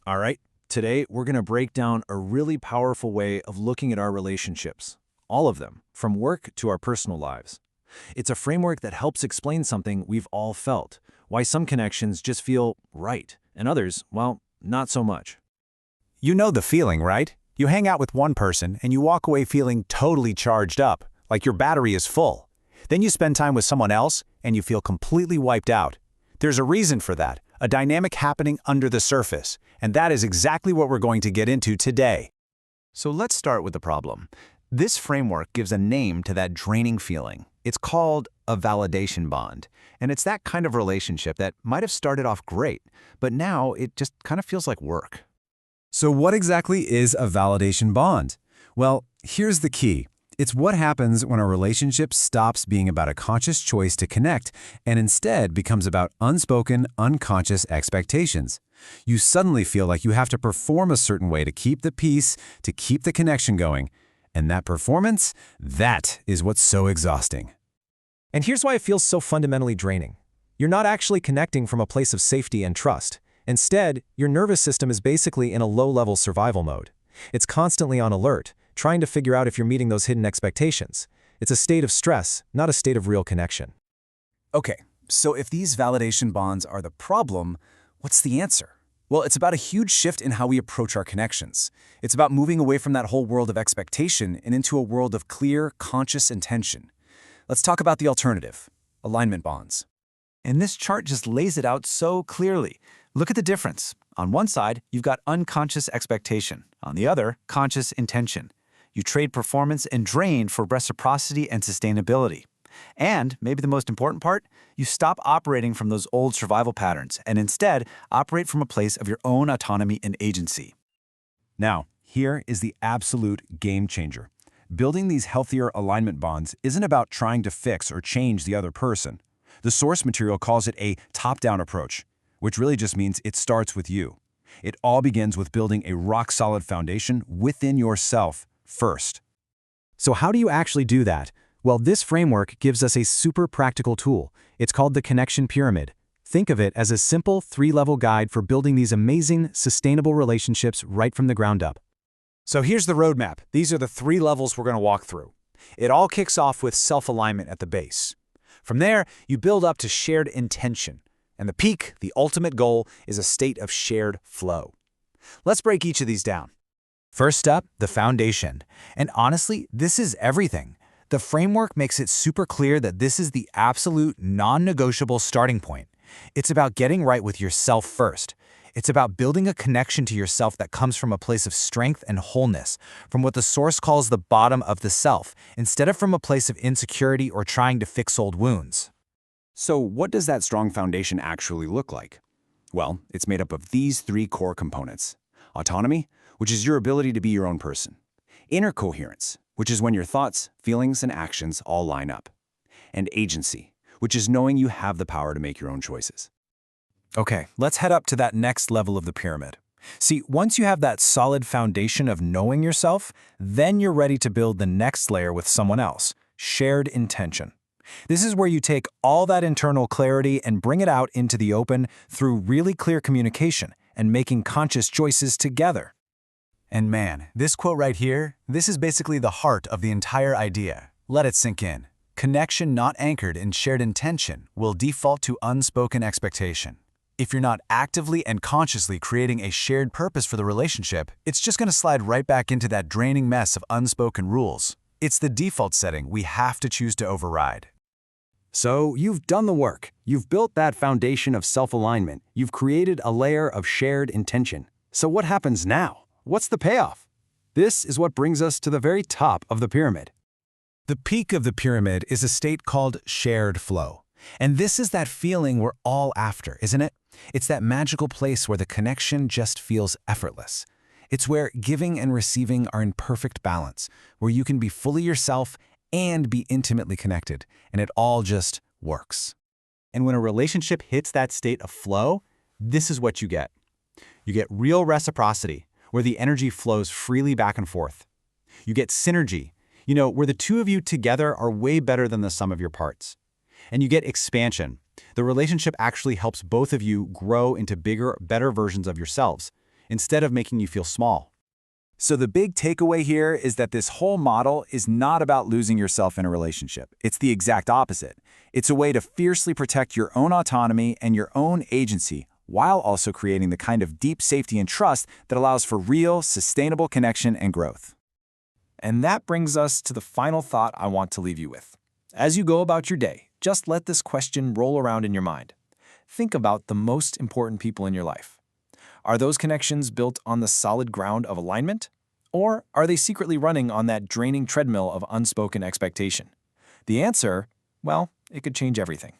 All right, today we're going to break down a really powerful way of looking at our relationships. All of them, from work to our personal lives. It's a framework that helps explain something we've all felt, why some connections just feel right, and others, well, not so much. You know the feeling, right? You hang out with one person and you walk away feeling totally charged up, like your battery is full. Then you spend time with someone else and you feel completely wiped out. There's a reason for that, a dynamic happening under the surface, and that is exactly what we're going to get into today. So let's start with the problem. This framework gives a name to that draining feeling. It's called a validation bond, and it's that kind of relationship that might have started off great, but now it just kind of feels like work. So what exactly is a validation bond? Well, here's the key. It's what happens when a relationship stops being about a conscious choice to connect and instead becomes about unspoken, unconscious expectations. You suddenly feel like you have to perform a certain way to keep the peace, to keep the connection going. And that performance, that is what's so exhausting. And here's why it feels so fundamentally draining. You're not actually connecting from a place of safety and trust. Instead, your nervous system is basically in a low-level survival mode. It's constantly on alert, trying to figure out if you're meeting those hidden expectations. It's a state of stress, not a state of real connection. Okay, so if these validation bonds are the problem, what's the answer? Well, it's about a huge shift in how we approach our connections. It's about moving away from that whole world of expectation and into a world of clear, conscious intention. Let's talk about the alternative, alignment bonds. And this chart just lays it out so clearly. Look at the difference. On one side, you've got unconscious expectation. On the other, conscious intention. You trade performance and drain for reciprocity and sustainability. And, maybe the most important part, you stop operating from those old survival patterns and instead operate from a place of your own autonomy and agency. Now, here is the absolute game changer. Building these healthier alignment bonds isn't about trying to fix or change the other person. The source material calls it a top-down approach, which really just means it starts with you. It all begins with building a rock-solid foundation within yourself first. So how do you actually do that? Well, this framework gives us a super practical tool. It's called the connection pyramid. Think of it as a simple 3-level guide for building these amazing, sustainable relationships right from the ground up. So here's the roadmap. These are the 3 levels we're going to walk through. It all kicks off with self-alignment at the base. From there, you build up to shared intention. And the peak, the ultimate goal, is a state of shared flow. Let's break each of these down. First up, the foundation. And honestly, this is everything. The framework makes it super clear that this is the absolute non-negotiable starting point. It's about getting right with yourself first. It's about building a connection to yourself that comes from a place of strength and wholeness, from what the source calls the bottom of the self, instead of from a place of insecurity or trying to fix old wounds. So what does that strong foundation actually look like? Well, it's made up of these 3 core components. Autonomy, which is your ability to be your own person. Inner coherence, which is when your thoughts, feelings, and actions all line up. And agency, which is knowing you have the power to make your own choices. Okay, let's head up to that next level of the pyramid. See, once you have that solid foundation of knowing yourself, then you're ready to build the next layer with someone else, shared intention. This is where you take all that internal clarity and bring it out into the open through really clear communication and making conscious choices together. And man, this quote right here, this is basically the heart of the entire idea. Let it sink in. Connection not anchored in shared intention will default to unspoken expectation. If you're not actively and consciously creating a shared purpose for the relationship, it's just going to slide right back into that draining mess of unspoken rules. It's the default setting we have to choose to override. So you've done the work. You've built that foundation of self-alignment. You've created a layer of shared intention. So what happens now? What's the payoff? This is what brings us to the very top of the pyramid. The peak of the pyramid is a state called shared flow. And this is that feeling we're all after, isn't it? It's that magical place where the connection just feels effortless. It's where giving and receiving are in perfect balance, where you can be fully yourself and be intimately connected, and it all just works. And when a relationship hits that state of flow, this is what you get. You get real reciprocity, where the energy flows freely back and forth. You get synergy, where the two of you together are way better than the sum of your parts. And you get expansion. The relationship actually helps both of you grow into bigger, better versions of yourselves. instead of making you feel small. So the big takeaway here is that this whole model is not about losing yourself in a relationship. It's the exact opposite. It's a way to fiercely protect your own autonomy and your own agency, while also creating the kind of deep safety and trust that allows for real, sustainable connection and growth. And that brings us to the final thought I want to leave you with. As you go about your day, just let this question roll around in your mind. Think about the most important people in your life. Are those connections built on the solid ground of alignment? Or are they secretly running on that draining treadmill of unspoken expectation? The answer, well, it could change everything.